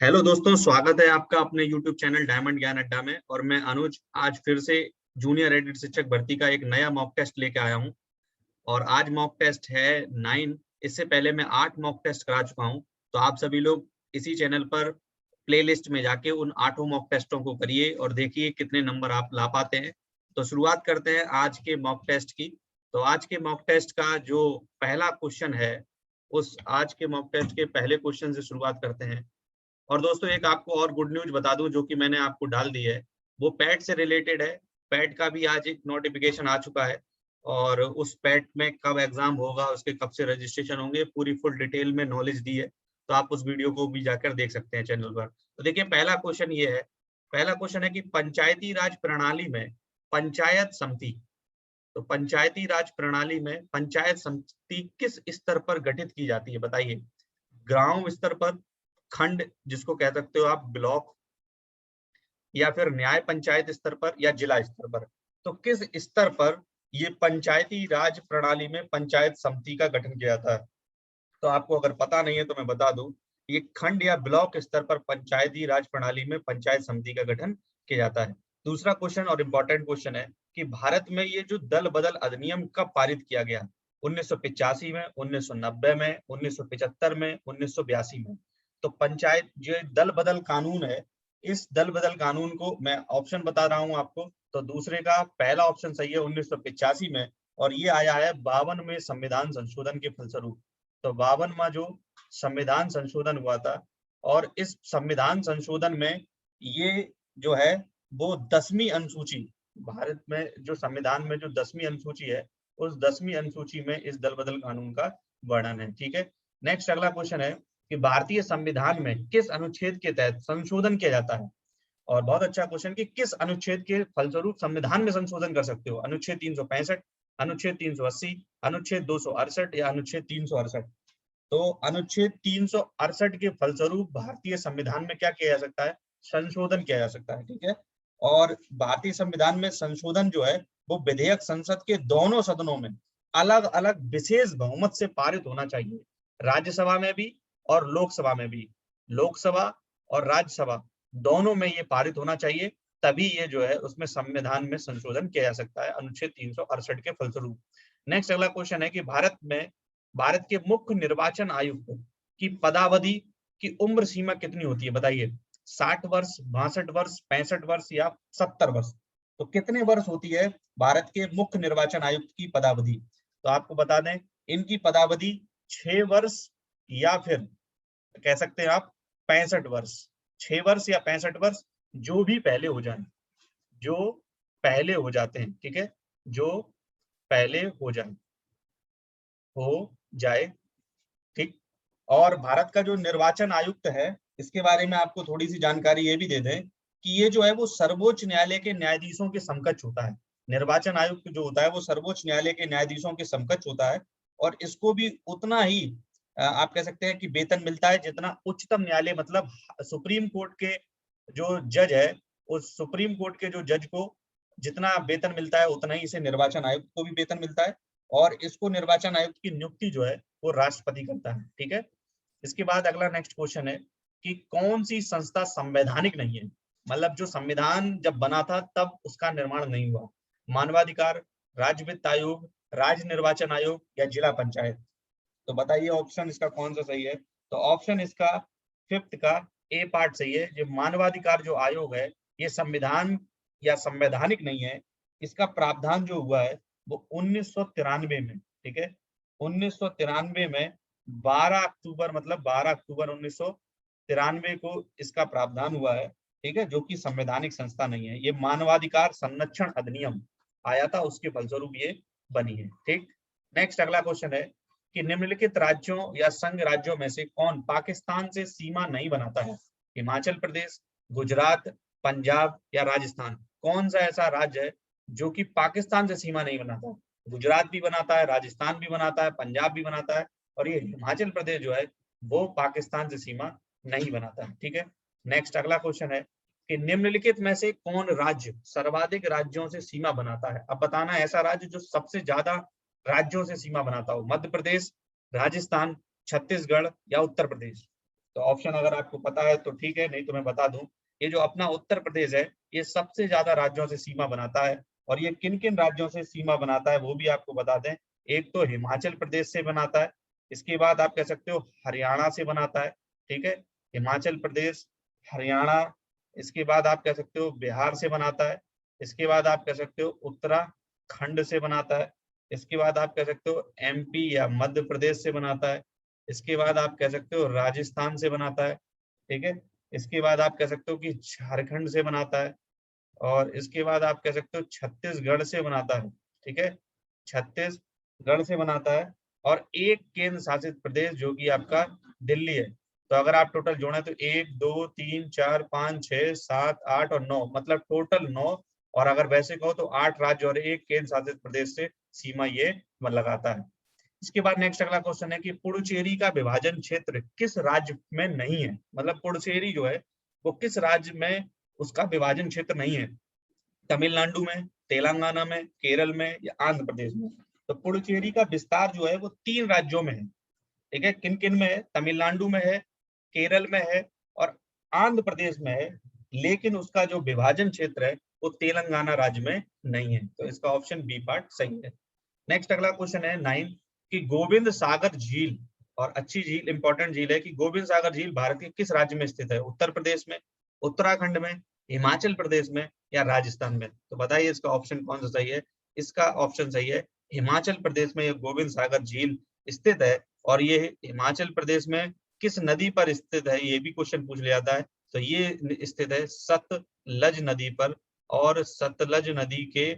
Hello दोस्तों, स्वागत है आपका अपने YouTube चैनल डायमंड ज्ञान अड्डा में। और मैं अनुज आज फिर से जूनियर एडिट शिक्षक भर्ती का एक नया मॉक टेस्ट लेके आया हूं। और आज मॉक टेस्ट है 9। इससे पहले मैं 8 मॉक टेस्ट करा चुका हूं। तो आप सभी लोग इसी चैनल पर प्लेलिस्ट में जाके उन 8 मॉक टेस्टों को करिए और देखिए कितने नंबर आप ला पाते हैं। तो शुरुआत करते हैं आज के मॉक टेस्ट की। तो आज के मॉक टेस्ट का जो पहला क्वेश्चन है, उस आज के मॉक टेस्ट के पहले क्वेश्चन से शुरुआत करते हैं। और दोस्तों, एक आपको और गुड न्यूज बता दूं जो कि मैंने आपको डाल दी है, वो पैट से रिलेटेड है। पैट का भी आज एक नोटिफिकेशन आ चुका है और उस पैट में कब एग्जाम होगा, उसके कब से रजिस्ट्रेशन होंगे, पूरी फुल डिटेल में नॉलेज दी है। तो आप उस वीडियो को भी जाकर देख सकते हैं चैनल पर। तो देखिए, पहला क्वेश्चन ये है। पहला क्वेश्चन है कि पंचायती राज प्रणाली में पंचायत समिति, तो पंचायती राज प्रणाली में पंचायत समिति किस स्तर पर गठित की जाती है, बताइए। ग्राम स्तर पर, खंड जिसको कह सकते हो आप ब्लॉक, या फिर न्याय पंचायत स्तर पर, या जिला स्तर पर। तो किस स्तर पर ये पंचायती राज प्रणाली में पंचायत समिति का गठन किया जाता है? तो आपको अगर पता नहीं है तो मैं बता दूं, ये खंड या ब्लॉक स्तर पर पंचायती राज प्रणाली में पंचायत समिति का गठन किया जाता है। दूसरा क्वेश्चन और इम्पोर्टेंट क्वेश्चन है कि भारत में ये जो दल बदल अधिनियम कब पारित किया गया? 1985 में, 1990 में, 1975 में, 1982 में। तो पंचायत जो दल बदल कानून है, इस दल बदल कानून को मैं ऑप्शन बता रहा हूं आपको। तो दूसरे का पहला ऑप्शन सही है, 1985 में। और ये आया है 52 में संविधान संशोधन के फलस्वरूप। तो 52वां जो संविधान संशोधन हुआ था, और इस संविधान संशोधन में ये जो है वो 10वीं अनुसूची, भारत में जो संविधान में जो 10वीं अनुसूची है, उस 10वीं अनुसूची में इस दल बदल कानून का वर्णन है। ठीक है। नेक्स्ट अगला क्वेश्चन है कि भारतीय संविधान में किस अनुच्छेद के तहत संशोधन किया जाता है? और बहुत अच्छा क्वेश्चन कि किस अनुच्छेद के फलस्वरूप संविधान में संशोधन कर सकते हो? अनुच्छेद 365, अनुच्छेद 380, अनुच्छेद 268 या अनुच्छेद 368। तो अनुच्छेद 368 के फलस्वरूप भारतीय संविधान में क्या किया जा सकता है? संशोधन किया जा सकता है। ठीक है। और भारतीय संविधान में संशोधन जो है वो विधेयक संसद के दोनों सदनों में अलग अलग विशेष बहुमत से पारित होना चाहिए, राज्यसभा में भी और लोकसभा में भी। लोकसभा और राज्यसभा दोनों में ये पारित होना चाहिए, तभी ये जो है उसमें संविधान में संशोधन किया जा सकता है अनुच्छेद 368 के फलस्वरूप। नेक्स्ट अगला क्वेश्चन है कि भारत के मुख्य निर्वाचन आयुक्त की पदावधि की उम्र सीमा कितनी होती है, बताइए। 60 वर्ष, 62 वर्ष, 65 वर्ष या 70 वर्ष। तो कितने वर्ष होती है भारत के मुख्य निर्वाचन आयुक्त की पदावधि? तो आपको बता दें, इनकी पदावधि 6 वर्ष या फिर कह सकते हैं आप 65 वर्ष। 6 वर्ष या 65 वर्ष, जो भी पहले हो जाए, जो पहले हो जाते हैं। ठीक है, जो पहले हो जाए। ठीक। और भारत का जो निर्वाचन आयुक्त है, इसके बारे में आपको थोड़ी सी जानकारी ये भी दे दें कि ये जो है वो सर्वोच्च न्यायालय के न्यायाधीशों के समकक्ष होता है। निर्वाचन आयुक्त जो होता है वो सर्वोच्च न्यायालय के न्यायाधीशों के समकक्ष होता है। और इसको भी उतना ही आप कह सकते हैं कि वेतन मिलता है जितना उच्चतम न्यायालय, मतलब सुप्रीम कोर्ट के जो जज है, उस सुप्रीम कोर्ट के जो जज को जितना वेतन मिलता है उतना ही इसे निर्वाचन आयुक्त को भी वेतन मिलता है। और इसको निर्वाचन आयुक्त की नियुक्ति जो है वो राष्ट्रपति करता है। ठीक है। इसके बाद अगला नेक्स्ट क्वेश्चन है कि कौन सी संस्था संवैधानिक नहीं है? मतलब जो संविधान जब बना था तब उसका निर्माण नहीं हुआ। मानवाधिकार, राज्य वित्त आयोग, राज्य निर्वाचन आयोग या जिला पंचायत। तो बताइए ऑप्शन इसका कौन सा सही है? तो ऑप्शन इसका फिफ्थ का ए पार्ट सही है। जो मानवाधिकार जो आयोग है, ये संविधान या संवैधानिक नहीं है। इसका प्रावधान जो हुआ है वो 1993 में। ठीक है, 1993 में 12 अक्टूबर, मतलब 12 अक्टूबर 1993 को इसका प्रावधान हुआ है। ठीक है, जो कि संवैधानिक संस्था नहीं है। ये मानवाधिकार संरक्षण अधिनियम आया था, उसके फलस्वरूप ये बनी है। ठीक। नेक्स्ट अगला क्वेश्चन है कि निम्नलिखित राज्यों या संघ राज्यों में से कौन पाकिस्तान से सीमा नहीं बनाता है? हिमाचल प्रदेश, गुजरात, पंजाब या राजस्थान। कौन सा ऐसा राज्य है जो कि पाकिस्तान से सीमा नहीं बनाता? गुजरात भी बनाता है, राजस्थान भी बनाता है, पंजाब भी बनाता है, और ये हिमाचल प्रदेश जो है वो पाकिस्तान से सीमा नहीं बनाता है। ठीक है। नेक्स्ट अगला क्वेश्चन है कि निम्नलिखित में से कौन राज्य सर्वाधिक राज्यों से सीमा बनाता है? अब बताना ऐसा राज्य जो सबसे ज्यादा राज्यों से सीमा बनाता हो। मध्य प्रदेश, राजस्थान, छत्तीसगढ़ या उत्तर प्रदेश। तो ऑप्शन अगर आपको पता है तो ठीक है, नहीं तो मैं बता दूं। ये जो अपना उत्तर प्रदेश है, ये सबसे ज्यादा राज्यों से सीमा बनाता है। और ये किन किन राज्यों से सीमा बनाता है वो भी आपको बता दें। एक तो हिमाचल प्रदेश से बनाता है, इसके बाद आप कह सकते हो हरियाणा से बनाता है, ठीक है, हिमाचल प्रदेश, हरियाणा, इसके बाद आप कह सकते हो बिहार से बनाता है, इसके बाद आप कह सकते हो उत्तराखंड से बनाता है, इसके बाद आप कह सकते हो एमपी या मध्य प्रदेश से बनाता है, इसके बाद आप कह सकते हो राजस्थान से बनाता है, ठीक है, इसके बाद आप कह सकते हो कि झारखंड से बनाता है, और इसके बाद आप कह सकते हो छत्तीसगढ़ से बनाता है, ठीक है, छत्तीसगढ़ से बनाता है, और एक केंद्र शासित प्रदेश जो कि आपका दिल्ली है। तो अगर आप टोटल जोड़े तो 1 2 3 4 5 6 7 8 और 9, मतलब टोटल 9। और अगर वैसे कहो तो 8 राज्य और एक केंद्र शासित प्रदेश से सीमा ये लगाता है। इसके बाद नेक्स्ट अगला क्वेश्चन है कि पुडुचेरी का विभाजन क्षेत्र किस राज्य में नहीं है, मतलब पुडुचेरी जो है वो किस राज्य में उसका विभाजन क्षेत्र नहीं है, तमिलनाडु में, तेलंगाना में, केरल में या आंध्र प्रदेश में। तो पुडुचेरी का विस्तार जो है वो 3 राज्यों में है, ठीक है, किन किन में है, तमिलनाडु में है, केरल में है और आंध्र प्रदेश में है, लेकिन उसका जो विभाजन क्षेत्र है वो तेलंगाना राज्य में नहीं है। तो इसका ऑप्शन बी पार्ट सही है। नेक्स्ट अगला क्वेश्चन है 9 कि गोविंद सागर झील, और अच्छी झील, इंपॉर्टेंट झील है, कि गोविंद सागर झील भारत के किस राज्य में स्थित है, उत्तर प्रदेश में, उत्तराखंड में, हिमाचल प्रदेश में या राजस्थान में। तो बताइए इसका ऑप्शन कौन सा सही है। इसका ऑप्शन सही है हिमाचल प्रदेश में ये गोविंद सागर झील स्थित है। और ये हिमाचल प्रदेश में किस नदी पर स्थित है, ये भी क्वेश्चन पूछ लिया जाता है। तो ये स्थित है सतलज नदी पर, और सतलज नदी के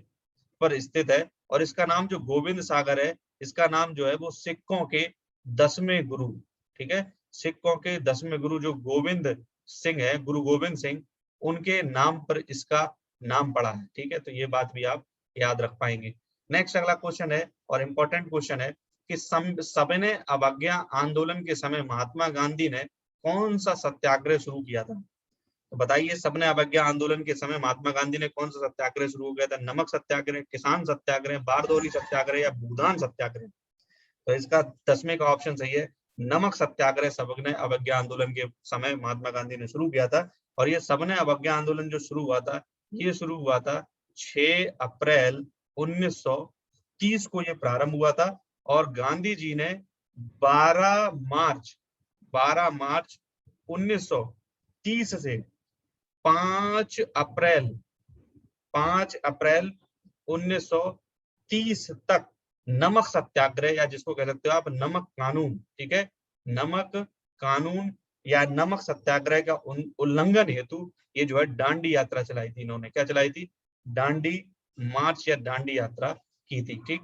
पर स्थित है। और इसका नाम जो गोविंद सागर है, इसका नाम जो है वो सिखों के 10वें गुरु, ठीक है, सिखों के 10वें गुरु जो गोविंद सिंह है, गुरु गोविंद सिंह, उनके नाम पर इसका नाम पड़ा है, ठीक है। तो ये बात भी आप याद रख पाएंगे। नेक्स्ट अगला क्वेश्चन है और इम्पोर्टेंट क्वेश्चन है कि सविनय अवज्ञा आंदोलन के समय महात्मा गांधी ने कौन सा सत्याग्रह शुरू किया था। तो बताइए सविनय अवज्ञा आंदोलन के समय महात्मा गांधी ने कौन सा सत्याग्रह शुरू किया था, नमक सत्याग्रह, किसान सत्याग्रह, बारदौली सत्याग्रह या भूदान सत्याग्रह। तो इसका 10वें का ऑप्शन सही है, नमक सत्याग्रह सविनय अवज्ञा आंदोलन के समय महात्मा गांधी ने शुरू किया था। और ये सविनय अवज्ञा आंदोलन जो शुरू हुआ था, ये शुरू हुआ था 6 अप्रैल 1930 को ये प्रारंभ हुआ था। और गांधी जी ने 12 मार्च 1930 से 5 अप्रैल 1930 तक नमक सत्याग्रह, या जिसको कह सकते हो आप नमक कानून, ठीक है, नमक कानून या नमक सत्याग्रह का उल्लंघन हेतु ये जो है दांडी यात्रा चलाई थी। इन्होंने क्या चलाई थी, दांडी मार्च या दांडी यात्रा की थी, ठीक।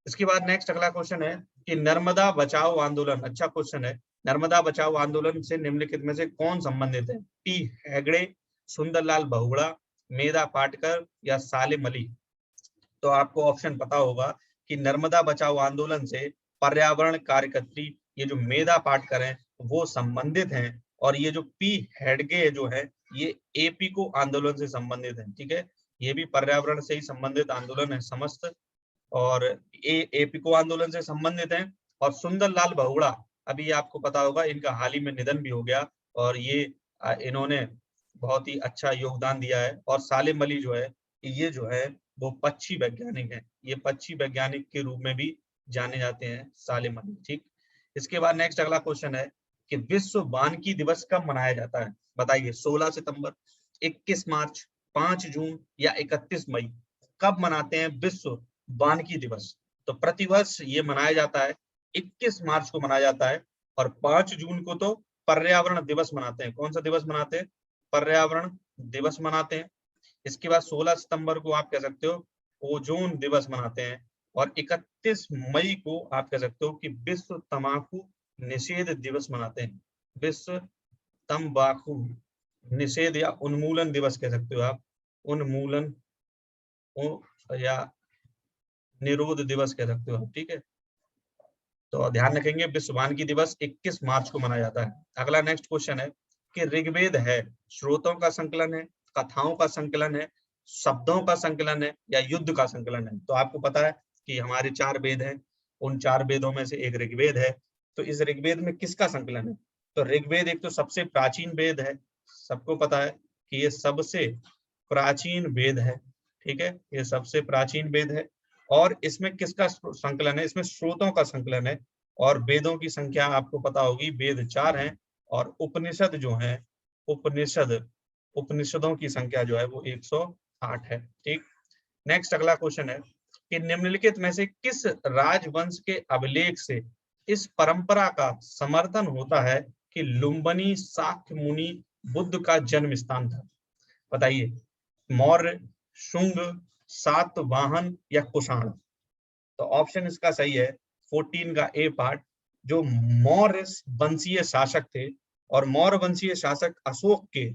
इसके बाद नेक्स्ट अगला क्वेश्चन है कि नर्मदा बचाओ आंदोलन, अच्छा क्वेश्चन है, नर्मदा बचाओ आंदोलन से निम्नलिखित में से कौन संबंधित है, पी हेगड़े, सुंदरलाल बहुगुणा, मेधा पाटकर या सालेम अली। तो आपको ऑप्शन पता होगा कि नर्मदा बचाओ आंदोलन से पर्यावरण कार्यकर्त्री ये जो मेधा पाटकर हैं वो संबंधित हैं। और ये जो पी हेडगे जो है ये एपीको आंदोलन से संबंधित है, ठीक है, ये भी पर्यावरण से ही संबंधित आंदोलन है समस्त, और एपीको आंदोलन से संबंधित हैं। और सुंदरलाल बहुगुणा, अभी आपको पता होगा इनका हाल ही में निधन भी हो गया, और ये इन्होंने बहुत ही अच्छा योगदान दिया है। और सालेम अली जो है ये जो है वो पक्षी वैज्ञानिक है, ये पक्षी वैज्ञानिक के रूप में भी जाने जाते हैं सालेम अली, ठीक। इसके बाद नेक्स्ट अगला क्वेश्चन है कि विश्व वानिकी दिवस कब मनाया जाता है, बताइए 16 सितंबर, 21 मार्च, 5 जून या 31 मई। कब मनाते हैं विश्व वानिकी दिवस। तो प्रतिवर्ष ये मनाया जाता है 21 मार्च को मनाया जाता है, और 5 जून को तो पर्यावरण दिवस मनाते हैं। कौन सा दिवस मनाते हैं, पर्यावरण दिवस मनाते हैं। इसके बाद 16 सितंबर को आप कह सकते हो ओजोन दिवस मनाते हैं, और 31 मई को आप कह सकते हो कि विश्व तंबाकू निषेध दिवस मनाते हैं, विश्व तंबाकू निषेध या उन्मूलन दिवस कह सकते हो आप, उन्मूलन या निरोध दिवस कह सकते हो आप, ठीक है। तो ध्यान रखेंगे विश्व वानिकी दिवस 21 मार्च को मनाया जाता है। अगला नेक्स्ट क्वेश्चन है कि ऋग्वेद है स्रोतों का संकलन है, कथाओं का संकलन है, शब्दों का संकलन है या युद्ध का संकलन है। तो आपको पता है कि हमारे 4 वेद हैं, उन 4 वेदों में से एक ऋग्वेद है। तो इस ऋग्वेद में किसका संकलन है, तो ऋग्वेद एक तो सबसे प्राचीन वेद है, सबको पता है कि ये सबसे प्राचीन वेद है, ठीक है, ये सबसे प्राचीन वेद है। और इसमें किसका संकलन है, इसमें स्रोतों का संकलन है। और वेदों की संख्या आपको पता होगी, वेद 4 हैं और उपनिषद जो है, उपनिषदों की संख्या जो है वो 108 है, ठीक। नेक्स्ट अगला क्वेश्चन है कि निम्नलिखित में से किस राजवंश के अभिलेख से इस परंपरा का समर्थन होता है कि लुम्बिनी शाक्य मुनि बुद्ध का जन्म स्थान था। बताइए, मौर्य, शुंग, सातवाहन या कुषाण। तो ऑप्शन इसका सही है 14 का ए पार्ट। जो मौर्य वंशीय शासक थे, और मौर्य वंशीय शासक अशोक के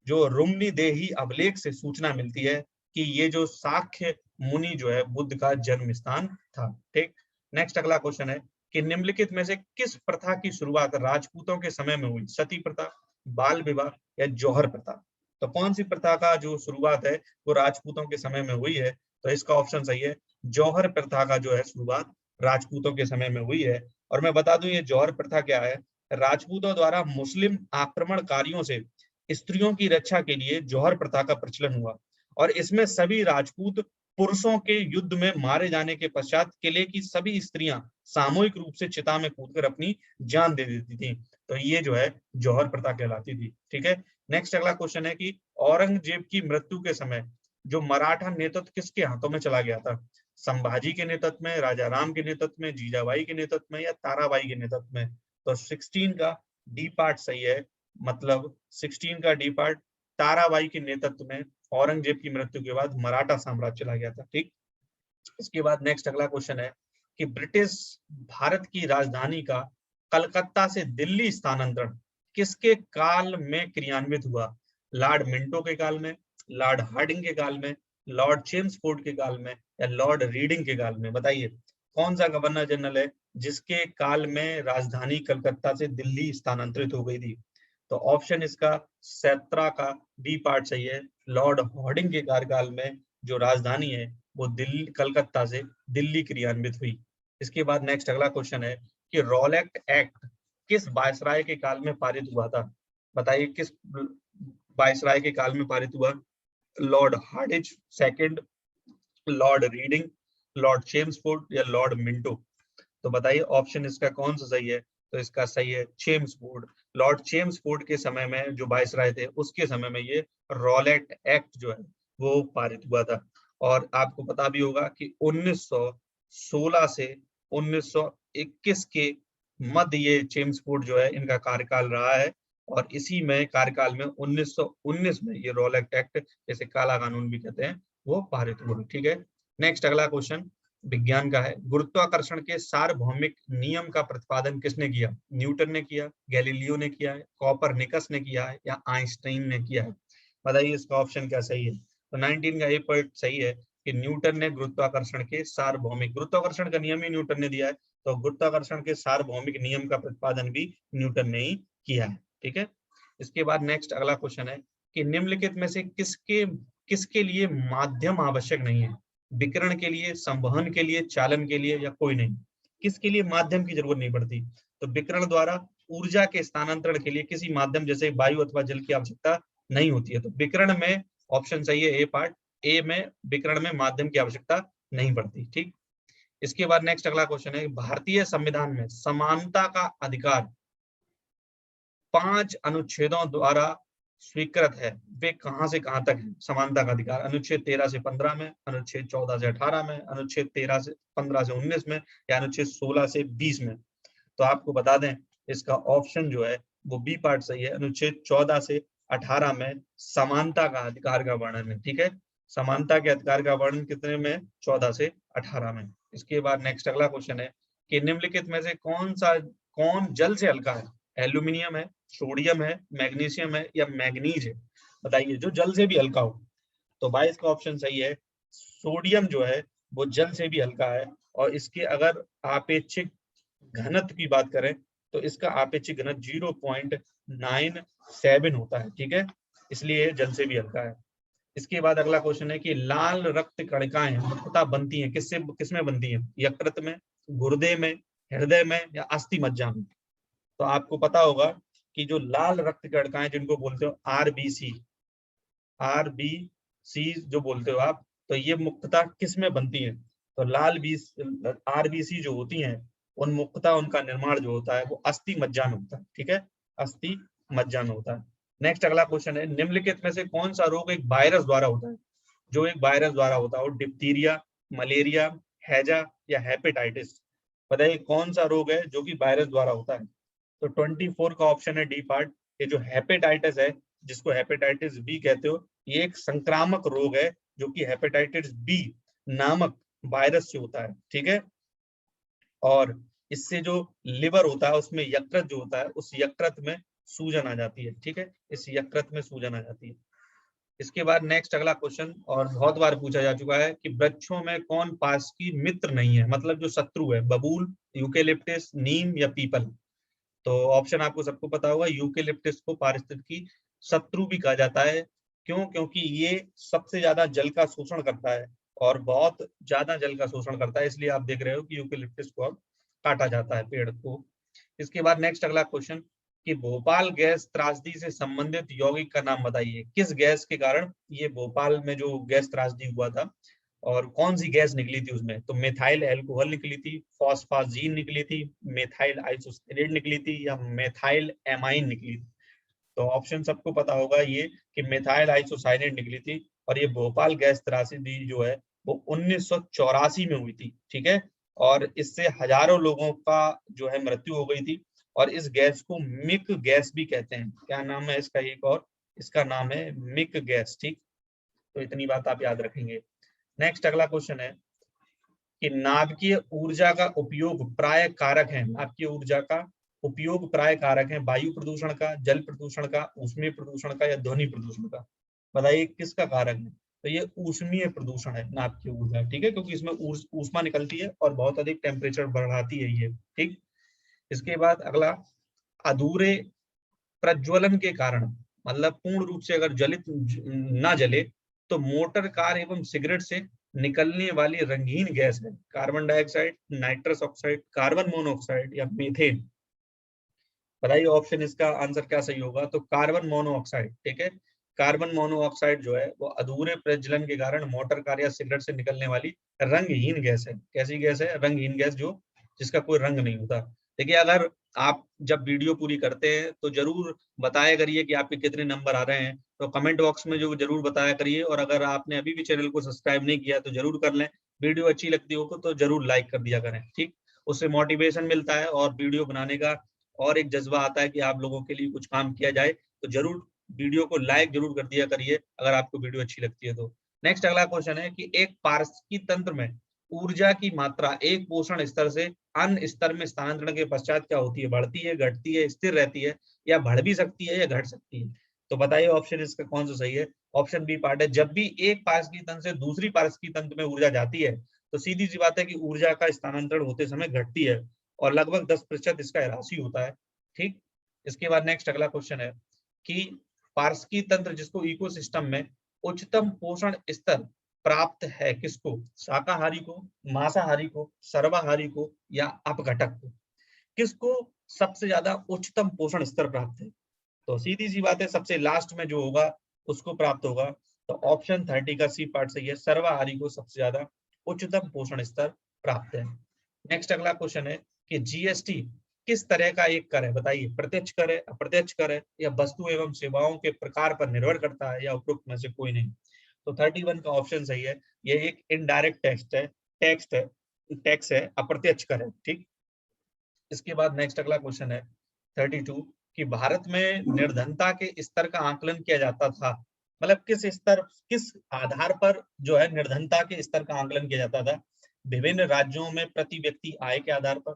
जो रुम्नी देही अभिलेख से सूचना मिलती है कि ये जो शाक्य मुनि जो है बुद्ध का जन्म स्थान था, ठीक। नेक्स्ट अगला क्वेश्चन है कि निम्नलिखित में से किस प्रथा की शुरुआत राजपूतों के समय में हुई, सती प्रथा, बाल विवाह या जौहर प्रथा। तो कौन सी प्रथा का जो शुरुआत है वो राजपूतों के समय में हुई है, तो इसका ऑप्शन सही है, जौहर प्रथा का जो है शुरुआत राजपूतों के समय में हुई है। और मैं बता दूं ये जौहर प्रथा क्या है, राजपूतों द्वारा मुस्लिम आक्रमणकारियों से स्त्रियों की रक्षा के लिए जौहर प्रथा का प्रचलन हुआ। और इसमें सभी राजपूत पुरुषों के युद्ध में मारे जाने के पश्चात किले की सभी स्त्रियां सामूहिक रूप से चिता में कूदकर अपनी जान दे देती थी। तो ये जो है जौहर प्रथा कहलाती थी, ठीक है। नेक्स्ट अगला क्वेश्चन है कि औरंगजेब की मृत्यु के समय जो मराठा नेतृत्व किसके हाथों में चला गया था, संभाजी के नेतृत्व में, राजा राम के नेतृत्व में, जीजाबाई के नेतृत्व में या ताराबाई के नेतृत्व में। तो 16 का डी पार्ट सही है, मतलब 16 का डी पार्ट, ताराबाई के नेतृत्व में औरंगजेब की मृत्यु के बाद मराठा साम्राज्य चला गया था, ठीक। इसके बाद नेक्स्ट अगला क्वेश्चन है कि ब्रिटिश भारत की राजधानी का कलकत्ता से दिल्ली स्थानांतरण किसके काल में क्रियान्वित हुआ, लॉर्ड मिंटो के काल में, लॉर्ड हार्डिंग के काल में, लॉर्ड चेम्सफोर्ड के काल में या लॉर्ड रीडिंग के काल में। बताइए कौन सा गवर्नर जनरल है जिसके काल में राजधानी कलकत्ता से दिल्ली स्थानांतरित हो गई थी। तो ऑप्शन इसका 17 का बी पार्ट सही है, लॉर्ड हार्डिंग के कार्यकाल में जो राजधानी है वो दिल्ली, कलकत्ता से दिल्ली क्रियान्वित हुई। इसके बाद नेक्स्ट अगला क्वेश्चन है कि रॉलेट एक्ट किस वायसराय के काल में पारित हुआ था। बताइए किस वायसराय के काल में पारित हुआ, Lord Hardinge second, Lord reading, Lord Chelmsford या लॉर्ड मिंटो। तो बताइए ऑप्शन इसका कौन सा सही है, तो इसका सही है चेम्सफोर्ड। लॉर्ड चेम्सफोर्ड के समय में जो वायसराय थे उसके समय में ये रॉलेट एक्ट जो है वो पारित हुआ था। और आपको पता भी होगा कि 1916 से 1921 के मध्य ये चेम्सफोर्ड जो है इनका कार्यकाल रहा है। और इसी में कार्यकाल में 1919 में ये रॉलेट एक्ट, जैसे काला कानून भी कहते हैं, वो पारित हुआ, ठीक है। नेक्स्ट अगला क्वेश्चन विज्ञान का है, गुरुत्वाकर्षण के सार्वभौमिक नियम का प्रतिपादन किसने किया, न्यूटन ने किया, गैलीलियो ने किया है, कॉपरनिकस ने किया है या आइंस्टाइन ने किया है। बताइए इसका ऑप्शन क्या सही है। तो 19 का ए पॉइंट सही है कि न्यूटन ने गुरुत्वाकर्षण के सार्वभौमिक, गुरुत्वाकर्षण का नियम ही न्यूटन ने दिया है, तो गुरुत्वाकर्षण के सार्वभौमिक नियम का प्रतिपादन भी न्यूटन ने ही किया है, ठीक है। इसके बाद नेक्स्ट अगला क्वेश्चन है कि निम्नलिखित में से किसके लिए माध्यम आवश्यक नहीं है, विकिरण के लिए, संवहन के लिए, चालन के लिए या कोई नहीं। किसके लिए माध्यम की जरूरत नहीं पड़ती, तो विकिरण द्वारा ऊर्जा के स्थानांतरण के लिए किसी माध्यम जैसे वायु अथवा जल की आवश्यकता नहीं होती है। तो विकिरण में ऑप्शन सही है ए पार्ट, ए में विकिरण में माध्यम की आवश्यकता नहीं पड़ती, ठीक। इसके बाद नेक्स्ट अगला क्वेश्चन है, भारतीय संविधान में समानता का अधिकार 5 अनुच्छेदों द्वारा स्वीकृत है, वे कहां से कहां तक है समानता का अधिकार, अनुच्छेद 13 से 15 में, अनुच्छेद 14 से 18 में, अनुच्छेद 15 से 19 में या अनुच्छेद 16 से 20 में। तो आपको बता दें इसका ऑप्शन जो है वो बी पार्ट सही है, अनुच्छेद 14 से 18 में समानता का अधिकार का वर्णन है, ठीक है। समानता के अधिकार का वर्णन कितने में, 14 से 18 में। इसके बाद नेक्स्ट अगला क्वेश्चन है कि निम्नलिखित में से कौन जल से हल्का है, एल्यूमिनियम है, सोडियम है, मैग्नीशियम है या मैग्नीज है। बताइए जो जल से भी हल्का हो। तो 22 का ऑप्शन सही है, सोडियम जो है वो जल से भी हल्का है। और इसके अगर आपेक्षिक घनत्व की बात करें तो इसका आपेक्षिक घनत्व 0.97 होता है, ठीक है, इसलिए जल से भी हल्का है। इसके बाद अगला क्वेश्चन है कि लाल रक्त कणिकाएं मुख्यतः बनती हैं किसमें बनती हैं, यकृत में, गुर्दे में, हृदय में या अस्थि मज्जा में। तो आपको पता होगा कि जो लाल रक्त कणिकाएं जिनको बोलते हो आरबीसी जो बोलते हो आप, तो ये मुख्यतः किस में बनती है? तो आरबीसी जो होती हैं उन मुख्यतः उनका निर्माण जो होता है वो अस्थि मज्जा में होता है। ठीक है, अस्थि मज्जा में होता है। नेक्स्ट अगला क्वेश्चन है, निम्नलिखित में से कौन सा रोग एक वायरस द्वारा होता है? जो एक वायरस द्वारा होता है वो डिप्थीरिया, मलेरिया, हैजा या हेपेटाइटिस। बताइए कौन सा रोग है जो कि वायरस द्वारा होता है? तो 24 का ऑप्शन है डी पार्ट। ये जो हेपेटाइटिस है, जिसको हेपेटाइटिस बी कहते हो, ये एक संक्रामक रोग है जो कि हेपेटाइटिस बी नामक वायरस से होता है। ठीक है, और इससे जो लिवर होता है उसमें यकृत जो होता है, उस यकृत में सूजन आ जाती है। ठीक है, इस यकृत में सूजन आ जाती है। इसके बाद नेक्स्ट अगला क्वेश्चन, और बहुत बार पूछा जा चुका है कि वृक्षों में कौन पास की मित्र नहीं है, मतलब जो शत्रु है, बबूल, यूकेलिप्टिस, नीम या पीपल। तो ऑप्शन आपको सबको पता होगा, यूकेलिप्टिस को पारिस्थितिकी शत्रु भी कहा जाता है। क्यों? क्योंकि ये सबसे ज्यादा जल का शोषण करता है और बहुत ज्यादा जल का शोषण करता है, इसलिए आप देख रहे हो कि यूकेलिप्टिस को अब काटा जाता है पेड़ को। इसके बाद नेक्स्ट अगला क्वेश्चन कि भोपाल गैस त्रासदी से संबंधित यौगिक का नाम बताइए। किस गैस के कारण ये भोपाल में जो गैस त्रासदी हुआ था और कौन सी गैस निकली थी उसमें? तो मेथाइल एल्कोहल निकली थी, फॉस्फाजीन निकली थी, मेथाइल आइसोसाइनेट निकली थी या मेथाइल एमाइन निकली थी। तो ऑप्शन सबको पता होगा ये कि मेथाइल आइसोसाइनेट निकली थी, और ये भोपाल गैस त्रासदी जो है वो 1984 में हुई थी। ठीक है, और इससे हजारों लोगों का जो है मृत्यु हो गई थी, और इस गैस को मिक गैस भी कहते हैं। क्या नाम है इसका एक और? इसका नाम है मिक गैस। ठीक, तो इतनी बात आप याद रखेंगे। नेक्स्ट अगला क्वेश्चन है कि नाभिकीय ऊर्जा का उपयोग प्राय कारक है। नाभिकीय ऊर्जा का उपयोग प्राय कारक है वायु प्रदूषण का, जल प्रदूषण का, ऊष्मीय प्रदूषण का या ध्वनि प्रदूषण का। बताइए किसका कारक है? तो ये ऊष्मीय प्रदूषण है नाभिकीय ऊर्जा। ठीक है, क्योंकि इसमें ऊष्मा निकलती है और बहुत अधिक टेम्परेचर बढ़ाती है ये। ठीक, इसके बाद अगला, अधूरे प्रज्वलन के कारण, मतलब पूर्ण रूप से अगर जलित ना जले, तो मोटर कार एवं सिगरेट से निकलने वाली रंगीन गैस है carbon dioxide, nitrous oxide, carbon monoxide या मीथेन। बताइए ऑप्शन इसका आंसर क्या सही होगा? तो कार्बन मोनोऑक्साइड। ठीक है, कार्बन मोनोऑक्साइड जो है वो अधूरे प्रज्वलन के कारण मोटर कार या सिगरेट से निकलने वाली रंगहीन गैस है। कैसी गैस है? रंगहीन गैस, जो जिसका कोई रंग नहीं होता। देखिए, अगर आप जब वीडियो पूरी करते हैं तो जरूर बताया करिए कि आपके कितने नंबर आ रहे हैं, तो कमेंट बॉक्स में जो जरूर बताया करिए। और अगर आपने अभी भी चैनल को सब्सक्राइब नहीं किया तो जरूर कर लें। वीडियो अच्छी लगती हो तो जरूर लाइक कर दिया करें। ठीक, उससे मोटिवेशन मिलता है और वीडियो बनाने का और एक जज्बा आता है कि आप लोगों के लिए कुछ काम किया जाए। तो जरूर वीडियो को लाइक जरूर कर दिया करिए अगर आपको वीडियो अच्छी लगती है तो। नेक्स्ट अगला क्वेश्चन है कि एक पारिस्थितिकी तंत्र में ऊर्जा की मात्रा एक पोषण स्तर से अन्य स्तर में स्थानांतरण के पश्चात क्या होती है? बढ़ती है, घटती है, स्थिर रहती है, या बढ़ भी सकती है या घट सकती है? तो बताइए ऑप्शन इसका कौन सा सही है? ऑप्शन बी पार्ट है, जब भी एक पारिस्थितिकी तंत्र से दूसरी पारिस्थितिकी तंत्र में ऊर्जा जाती है तो सीधी सी बात है कि ऊर्जा का स्थानांतरण होते समय घटती है, और लगभग 10% इसका ह्रास होता है। ठीक, इसके बाद नेक्स्ट अगला क्वेश्चन है कि पारिस्थितिकी तंत्र जिसको इकोसिस्टम में उच्चतम पोषण स्तर प्राप्त है किसको? शाकाहारी को, मांसाहारी को, सर्वाहारी को या अपघटक को? किसको सबसे ज्यादा उच्चतम पोषण स्तर प्राप्त है? तो सीधी सी बात है, सबसे लास्ट में जो होगा उसको प्राप्त होगा। तो ऑप्शन 30 का सी पार्ट सही है, सर्वाहारी को सबसे ज्यादा उच्चतम पोषण स्तर प्राप्त है। नेक्स्ट अगला क्वेश्चन है कि जीएसटी किस तरह का एक कर है? बताइए, प्रत्यक्ष कर है, अप्रत्यक्ष कर है, या वस्तु एवं सेवाओं के प्रकार पर निर्भर करता है, या उपरोक्त में से कोई नहीं। तो 31 का ऑप्शन सही है, ये एक इनडायरेक्ट टैक्स है, अप्रत्यक्ष कर है। ठीक, इसके बाद नेक्स्ट अगला क्वेश्चन है 32 कि भारत में निर्धनता के स्तर का आकलन किया जाता था, मतलब किस आधार पर जो है निर्धनता के स्तर का आकलन किया जाता था? विभिन्न राज्यों में प्रति व्यक्ति आय के आधार पर,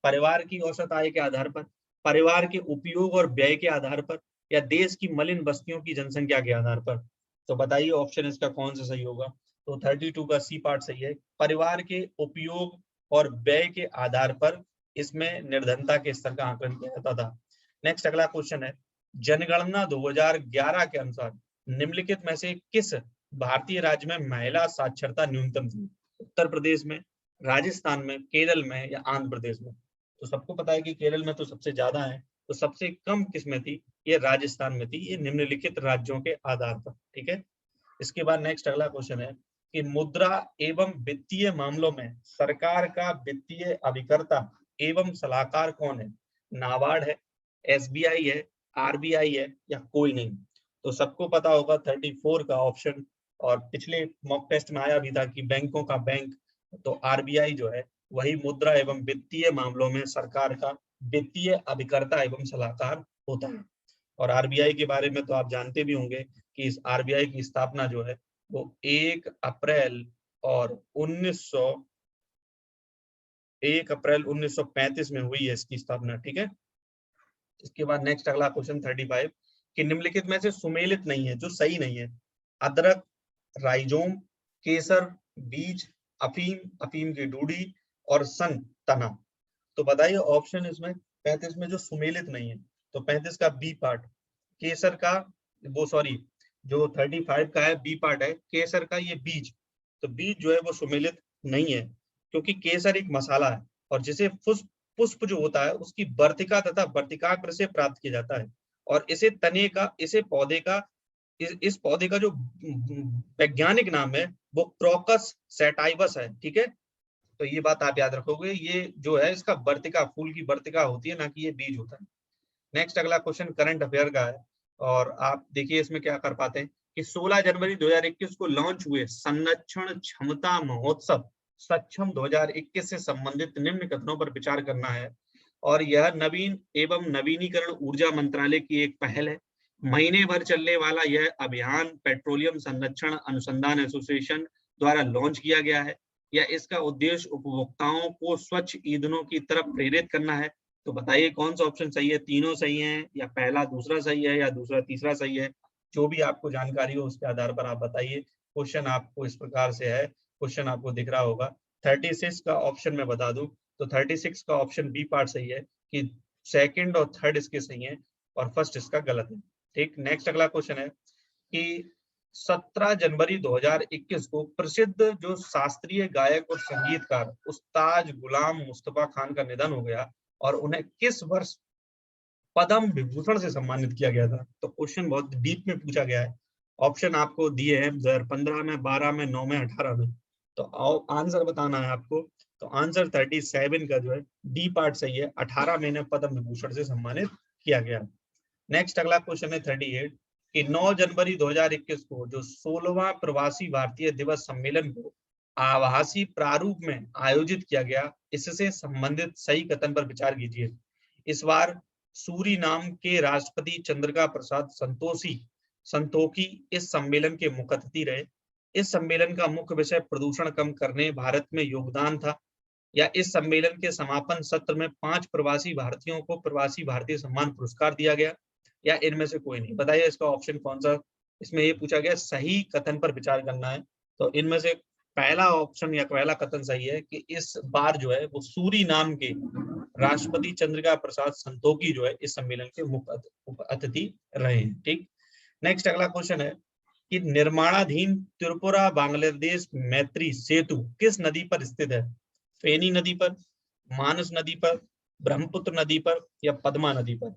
परिवार की औसत आय के आधार पर, परिवार के उपयोग और व्यय के आधार पर, या देश की मलिन बस्तियों की जनसंख्या के आधार पर? तो बताइए ऑप्शन इसका कौन सा सही होगा? तो 32 का सी पार्ट सही है, परिवार के उपयोग और व्यय के आधार पर इसमें निर्धनता के स्तर का आकलन किया जाता था। नेक्स्ट अगला क्वेश्चन है, जनगणना 2011 के अनुसार निम्नलिखित में से किस भारतीय राज्य में महिला साक्षरता न्यूनतम थी? उत्तर प्रदेश में, राजस्थान में, केरल में या आंध्र प्रदेश में? तो सबको पता है कि केरल में तो सबसे ज्यादा है, तो सबसे कम किस में थी, ये राजस्थान में थी, ये निम्नलिखित राज्यों के आधार पर। ठीक है, इसके बाद नेक्स्ट अगला क्वेश्चन है कि मुद्रा एवं वित्तीय मामलों में सरकार का वित्तीय अभिकर्ता एवं सलाहकार कौन है? नाबार्ड है, एसबीआई है, आरबीआई है, या कोई नहीं? तो सबको पता होगा 34 का ऑप्शन, और पिछले मॉक टेस्ट में आया भी था कि बैंकों का बैंक, तो आरबीआई जो है वही मुद्रा एवं वित्तीय मामलों में सरकार का वित्तीय अभिकर्ता एवं सलाहकार होता है। और आरबीआई के बारे में तो आप जानते भी होंगे कि इस आरबीआई की स्थापना जो है वो 1 अप्रैल 1935 में हुई है इसकी स्थापना। ठीक है, इसके बाद नेक्स्ट अगला क्वेश्चन 35 कि निम्नलिखित में से सुमेलित नहीं है, जो सही नहीं है, अदरक, राइजोम, केसर, बीज, अफीम, अफीम की डूडी और सन, तना। तो बताइए ऑप्शन इसमें 35 में जो सुमेलित नहीं है, तो 35 का बी पार्ट, केसर का, वो सॉरी जो 35 का है बी पार्ट है, केसर का ये बीज, तो बीज जो है वो सुमेलित नहीं है, क्योंकि केसर एक मसाला है और जिसे पुष्प जो होता है उसकी वर्तिका तथा वर्तिकाग्र से प्राप्त किया जाता है, और इसे तने का, इसे पौधे का, इस पौधे का जो वैज्ञानिक नाम है वो क्रोकस सैटाइवस है। ठीक है, तो ये बात आप याद रखोगे, ये जो है इसका वर्तिका, फूल की वर्तिका होती है, ना कि ये बीज होता है। नेक्स्ट अगला क्वेश्चन करंट अफेयर का है, और आप देखिए इसमें क्या कर पाते हैं कि 16 जनवरी 2021 को लॉन्च हुए संरक्षण क्षमता महोत्सव सक्षम 2021 से संबंधित निम्न कथनों पर विचार करना है, और यह नवीन एवं नवीनीकरण ऊर्जा मंत्रालय की एक पहल है। महीने भर चलने वाला यह अभियान पेट्रोलियम संरक्षण अनुसंधान एसोसिएशन द्वारा लॉन्च किया गया है, या इसका उद्देश्य उपभोक्ताओं को स्वच्छ ईंधनों की तरफ प्रेरित करना है। तो बताइए कौन सा ऑप्शन सही है, तीनों सही हैं, या पहला दूसरा सही है, या दूसरा तीसरा सही है? जो भी आपको जानकारी हो उसके आधार पर आप बताइए। क्वेश्चन आपको इस प्रकार से है, क्वेश्चन आपको दिख रहा होगा। 36 का ऑप्शन मैं बता दूं तो 36 का ऑप्शन बी पार्ट सही है कि सेकंड और थर्ड इसके सही है और फर्स्ट इसका गलत है। ठीक, नेक्स्ट अगला क्वेश्चन है कि 17 जनवरी 2021 को प्रसिद्ध जो शास्त्रीय गायक और संगीतकार उस्ताद गुलाम मुस्तफा खान का निधन हो गया, और उन्हें किस वर्ष पद्म विभूषण से सम्मानित किया गया था? तो क्वेश्चन बहुत डीप में पूछा गया है। ऑप्शन आपको दिए हैं 2015 में, 12 में, 9 में, 18 में। तो आंसर बताना है आपको। तो आंसर 37 का जो है डी पार्ट सही है, 18 में इन्हें पद्म विभूषण से सम्मानित किया गया। नेक्स्ट अगला क्वेश्चन है 38 कि 9 जनवरी 2021 को जो 16वां प्रवासी भारतीय दिवस सम्मेलन को आभासी प्रारूप में आयोजित किया गया, इससे संबंधित सही कथन पर विचार कीजिए। इस बार सूरीनाम के राष्ट्रपति चंद्रिका प्रसाद संतोखी इस सम्मेलन के मुख्य अतिथि रहे। इस सम्मेलन का मुख्य विषय प्रदूषण कम करने भारत में योगदान था, या इस सम्मेलन के समापन सत्र में 5 प्रवासी भारतीयों को प्रवासी भारतीय सम्मान पुरस्कार दिया गया, या इनमें से कोई नहीं? बताइए इसका ऑप्शन कौन सा? इसमें ये पूछा गया सही कथन पर विचार करना है, तो इनमें से पहला ऑप्शन या पहला कथन सही है कि इस बार जो है वो सूरीनाम के राष्ट्रपति चंद्रिका प्रसाद संतोखी जो है इस सम्मेलन के मुख्य अतिथि रहे। ठीक, नेक्स्ट अगला क्वेश्चन है कि निर्माणाधीन त्रिपुरा बांग्लादेश मैत्री सेतु किस नदी पर स्थित है? फेनी नदी पर, मानस नदी पर, ब्रह्मपुत्र नदी पर, या पद्मा नदी पर?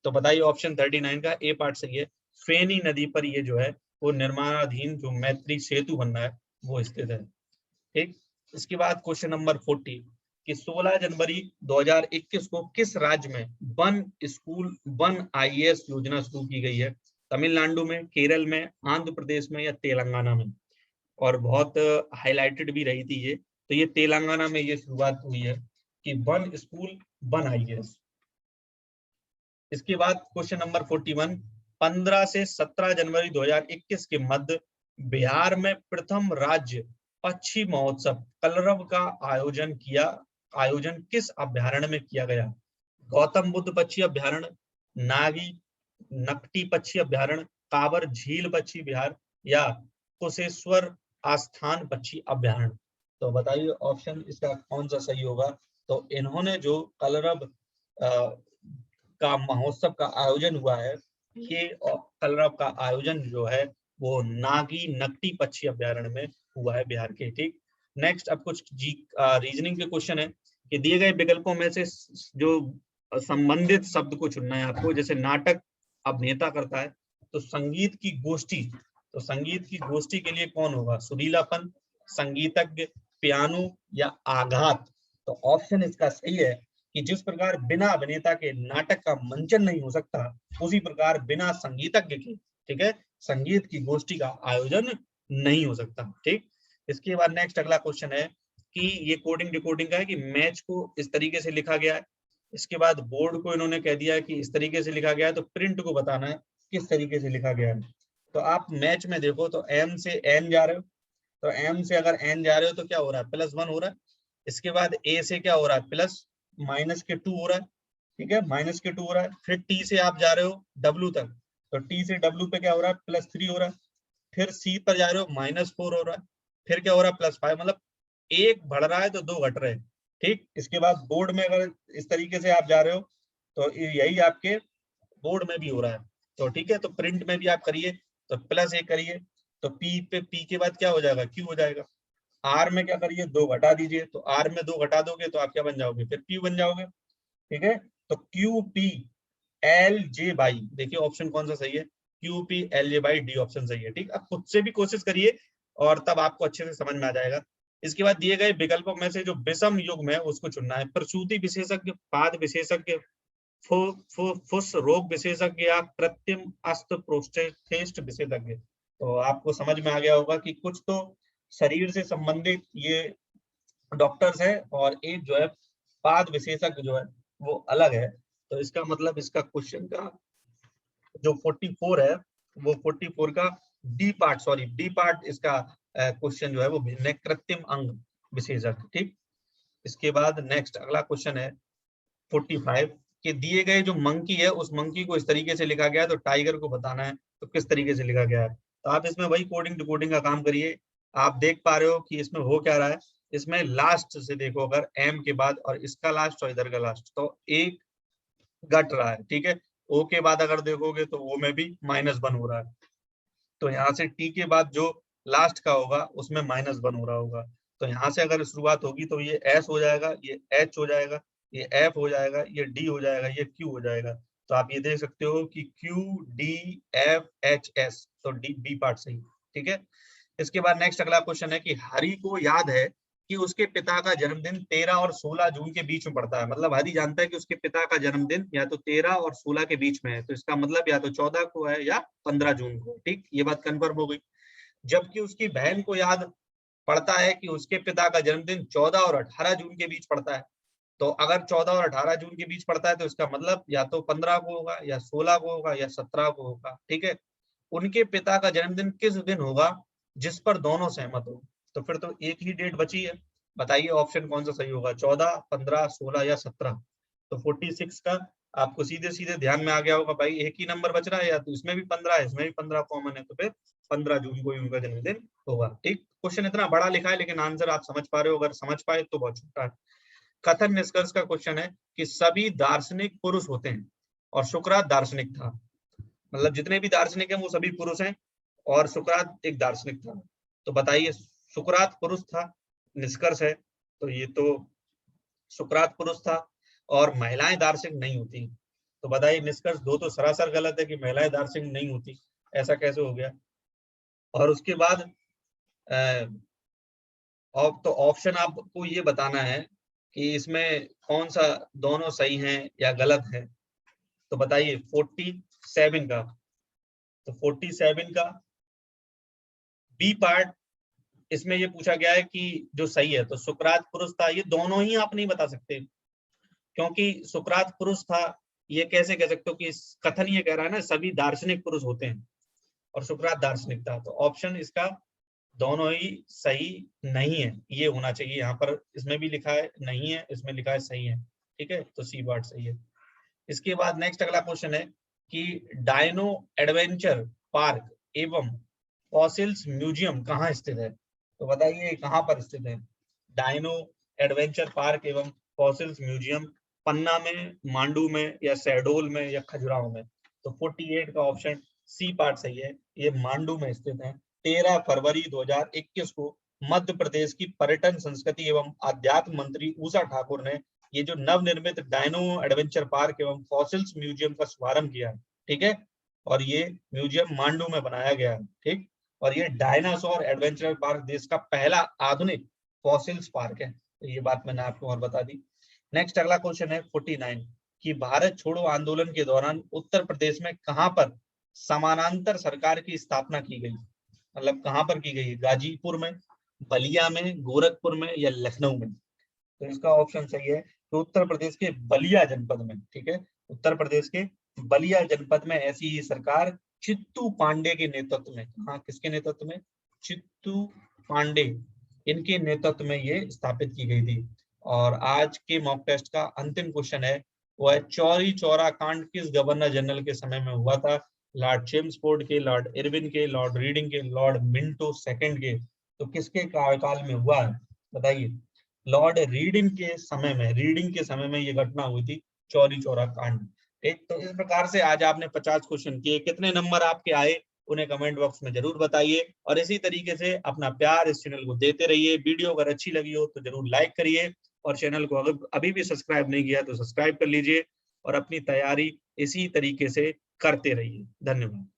तो बताइए ऑप्शन 39 का ए पार्ट सही है, फेनी नदी पर ये जो है वो निर्माणाधीन जो मैत्री सेतु बनना है वो स्थित है। ठीक, इसके बाद क्वेश्चन नंबर 40 कि 16 जनवरी 2021 को किस राज्य में वन स्कूल वन आईएएस योजना शुरू की गई है? तमिलनाडु में, केरल में, आंध्र प्रदेश में, या तेलंगाना में? और बहुत हाईलाइटेड भी रही थी ये, तो ये तेलंगाना में ये शुरुआत हुई है कि वन स्कूल वन आईएएस। इसके बाद क्वेश्चन नंबर 41 15 से 17 जनवरी 2021 के मध्य बिहार में प्रथम राज्य पक्षी महोत्सव कलरव का आयोजन किस अभ्यारण्य में किया गया? गौतम बुद्ध पक्षी अभ्यारण्य, नागी नकटी पक्षी अभ्यारण्य, काबर झील पक्षी विहार, या कुशेश्वर आस्थान पक्षी अभ्यारण्य? तो बताइए ऑप्शन इसका कौन सा सही होगा? तो इन्होंने जो कलरव का महोत्सव का आयोजन हुआ है, ये कलरव का आयोजन जो है वो नागी नकटी पक्षी अभ्यारण्य में हुआ है बिहार के। ठीक, नेक्स्ट अब कुछ रीजनिंग के क्वेश्चन है कि दिए गए विकल्पों में से जो संबंधित शब्द को चुनना है आपको। जैसे नाटक अभिनेता करता है, तो संगीत की गोष्ठी, तो संगीत की गोष्ठी के लिए कौन होगा? सुरीलापन, संगीतज्ञ, पियानो या आघात। तो ऑप्शन इसका सही है कि जिस प्रकार बिना अभिनेता के नाटक का मंचन नहीं हो सकता, उसी प्रकार बिना संगीतज्ञ के, ठीक है, संगीत की गोष्ठी का आयोजन नहीं हो सकता। ठीक, इसके बाद नेक्स्ट अगला क्वेश्चन है कि ये कोडिंग डिकोडिंग का है कि मैच को इस तरीके से लिखा गया है। इसके बाद बोर्ड को इन्होंने कह दिया है कि इस तरीके से लिखा गया है, तो प्रिंट को बताना है किस तरीके से लिखा गया है। तो आप मैच में देखो तो m से n जा रहे हो, तो m से अगर n जा रहे हो तो क्या हो रहा है? +1 हो रहा है। इसके बाद a से क्या हो रहा है? प्लस माइनस के 2 हो रहा है, ठीक है, माइनस के 2 हो रहा है। फिर t से आप जा रहे हो w तक, तो t से w पे क्या हो रहा है? +3 हो रहा है। फिर c पर जा रहे हो, -4 हो रहा है। फिर क्या हो रहा है? +5। मतलब एक बढ़ रहा है तो दो घट रहे हैं। ठीक, इसके बाद बोर्ड में अगर इस तरीके से आप जा रहे हो तो यही आपके बोर्ड में भी हो रहा है। तो ठीक है, तो प्रिंट में भी आप करिए, तो +1 करिए, तो p के बाद क्या हो जाएगा? q हो जाएगा। r में क्या करिए? 2 घटा दीजिए, तो r में 2 घटा दोगे तो आप क्या बन जाओगे? फिर p बन जाओगे। ठीक है, तो QP LJ/, देखिए ऑप्शन कौन सा सही है? QP LJ/D ऑप्शन सही है। ठीक, अब खुद से भी कोशिश करिए और तब आपको अच्छे से समझ में आ जाएगा। इसके बाद दिए गए विकल्पों में से जो विषम युग्म है उसको चुनना है। प्रसूति विशेषज्ञ, पाद विशेषज्ञ, फुस रोग विशेषज्ञ या कृत्रिम अस्त्र प्रोस्टेस्ट विशेषज्ञ। तो आपको समझ में आ गया होगा कि कुछ तो शरीर से संबंधित ये डॉक्टर्स है और एक जो है पाद विशेषज्ञ जो है वो अलग है। तो इसका मतलब इसका क्वेश्चन का जो 44 है वो 44 का डी पार्ट इसका क्वेश्चन जो है वो भिन्न है, कृत्रिम अंग विशेषज्ञ। ठीक, इसके बाद नेक्स्ट अगला क्वेश्चन है 45 कि दिए गए जो मंकी है उस मंकी को इस तरीके से लिखा गया है, तो टाइगर को बताना है तो किस तरीके से लिखा गया है। तो आप इसमें वही कोडिंग डिकोडिंग का काम करिए। आप देख पा रहे हो कि इसमें हो क्या रहा है। इसमें लास्ट से देखो, अगर एम के बाद और इसका लास्ट और इधर का लास्ट, तो एक घट रहा है। ठीक है, ओ के बाद अगर देखोगे तो ओ में भी -1 हो रहा है। तो यहाँ से टी के बाद जो लास्ट का होगा उसमें -1 हो रहा होगा। तो यहाँ से अगर शुरुआत होगी तो ये एस हो जाएगा, ये एच हो जाएगा, ये एफ हो जाएगा, ये डी हो जाएगा, ये क्यू हो जाएगा। तो आप ये देख सकते हो कि Q D F H S, तो डी बी पार्ट सही। ठीक है, इसके बाद नेक्स्ट अगला क्वेश्चन है कि हरि को याद है कि उसके पिता का जन्मदिन 13 और 16 जून के बीच में पड़ता है। मतलब हरि जानता है कि उसके पिता का जन्मदिन या तो 13 और 16 के बीच में है, तो इसका मतलब या तो 14 को है या 15 जून को। ठीक, ये बात कंफर्म हो गई। जबकि उसकी बहन को याद पड़ता है कि उसके पिता का जन्मदिन 14 और 18 जून के बीच पड़ता है। तो अगर 14 और 18 जून के बीच पड़ता है तो इसका मतलब या तो 15 को होगा या 16 को होगा या 17 को होगा। ठीक है, उनके पिता का जन्मदिन किस दिन होगा जिस पर दोनों सहमत हो? तो फिर तो एक ही डेट बची है। बताइए ऑप्शन कौन सा सही होगा? 14, 15, 16 या 17। तो 46 का आपको सीधे सीधे ध्यान में आ गया होगा, भाई एक ही नंबर बच रहा है, या तो इसमें भी 15 है, इसमें भी 15 कॉमन है, तो फिर 15 जून को ही उनका जन्मदिन होगा। ठीक, क्वेश्चन इतना बड़ा लिखा है लेकिन आंसर आप समझ पा रहे हो, अगर समझ पाए तो बहुत छोटा है। कथन निष्कर्ष का क्वेश्चन है कि सभी दार्शनिक पुरुष होते हैं और सुकरात दार्शनिक था। मतलब जितने भी दार्शनिक हैं वो सभी पुरुष हैं और सुकरात एक दार्शनिक था। तो बताइए सुकरात पुरुष था, निष्कर्ष है। तो ये तो सुकरात पुरुष था और महिलाएं दार्शनिक नहीं होती। तो बताइए निष्कर्ष दो तो सरासर गलत है कि महिलाएं दार्शनिक नहीं होती, ऐसा कैसे हो गया? और उसके बाद तो ऑप्शन आपको ये बताना है कि इसमें कौन सा दोनों सही हैं या गलत है। तो बताइए 47 का, तो 47 का बी पार्ट, इसमें ये पूछा गया है कि जो सही है तो सुकरात पुरुष था। ये दोनों ही आप नहीं बता सकते क्योंकि सुकरात पुरुष था, ये कैसे कह सकते हो कि कथन ये कह रहा है ना सभी दार्शनिक पुरुष होते हैं और सुकरात दार्शनिक था। तो ऑप्शन इसका दोनों ही सही नहीं है, ये होना चाहिए। यहाँ पर इसमें भी लिखा है नहीं है, इसमें लिखा है सही है। ठीक है, तो सी पार्ट सही है। इसके बाद नेक्स्ट अगला क्वेश्चन है कि डायनो एडवेंचर पार्क एवं फॉसिल्स म्यूजियम कहाँ स्थित है? तो बताइए कहाँ पर स्थित है डायनो एडवेंचर पार्क एवं फॉसिल्स म्यूजियम? पन्ना में, मांडू में या शहडोल में या खजुराहो में? तो 48 का ऑप्शन सी पार्ट सही है, ये मांडू में स्थित है। 13 फरवरी 2021 को मध्य प्रदेश की पर्यटन संस्कृति एवं आध्यात्म मंत्री उषा ठाकुर ने ये जो नवनिर्मित डायनो एडवेंचर पार्क एवं फॉसिल्स म्यूजियम का शुभारंभ किया है, ठीक है। और ये म्यूजियम मांडू में बनाया गया है, ठीक। और ये डायनासोर एडवेंचर पार्क देश का पहला आधुनिक फॉसिल्स पार्क है। तो ये बात मैंने आपको और बता दी। नेक्स्ट अगला क्वेश्चन है 49 कि भारत छोड़ो आंदोलन के दौरान उत्तर प्रदेश में कहां पर समानांतर सरकार की स्थापना की गई, मतलब कहां पर की गई, गाजीपुर में, बलिया में, गोरखपुर में या लखनऊ में। तो इसका ऑप्शन सही है तो उत्तर प्रदेश के बलिया जनपद में, ठीक है। उत्तर प्रदेश के बलिया जनपद में ऐसी ही सरकार चित्तू पांडे के नेतृत्व में, हाँ किसके नेतृत्व में, चित्तू पांडे, इनके नेतृत्व में ये स्थापित की गई थी। और आज के मॉक टेस्ट का अंतिम क्वेश्चन है वो है चौरी चौरा कांड किस गवर्नर जनरल के समय में हुआ था, लॉर्ड चेम्सफोर्ड के, लॉर्ड इरविन के, लॉर्ड रीडिंग के, लॉर्ड मिंटो सेकंड के। तो किसके कार्यकाल में हुआ है बताइए। लॉर्ड रीडिंग के समय में, रीडिंग के समय में ये घटना हुई थी, चौरी चौरा कांड। ठीक, तो इस प्रकार से आज आपने 50 क्वेश्चन किए। कितने नंबर आपके आए उन्हें कमेंट बॉक्स में जरूर बताइए और इसी तरीके से अपना प्यार इस चैनल को देते रहिए। वीडियो अगर अच्छी लगी हो तो जरूर लाइक करिए और चैनल को अगर अभी भी सब्सक्राइब नहीं किया तो सब्सक्राइब कर लीजिए और अपनी तैयारी इसी तरीके से करते रहिए। धन्यवाद।